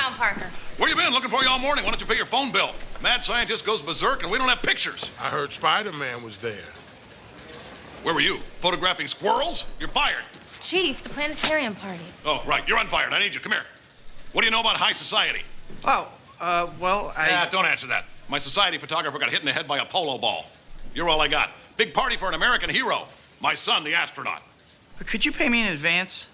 found Parker. Where you been? Looking for you all morning. Why don't you pay your phone bill? Mad scientist goes berserk and we don't have pictures. I heard Spider-Man was there. Where were you? Photographing squirrels? You're fired. Chief, the planetarium party. Oh, right. You're unfired. I need you. Come here. What do you know about high society? Oh, well, Don't answer that. My society photographer got hit in the head by a polo ball. You're all I got. Big party for an American hero. My son, the astronaut. Could you pay me in advance?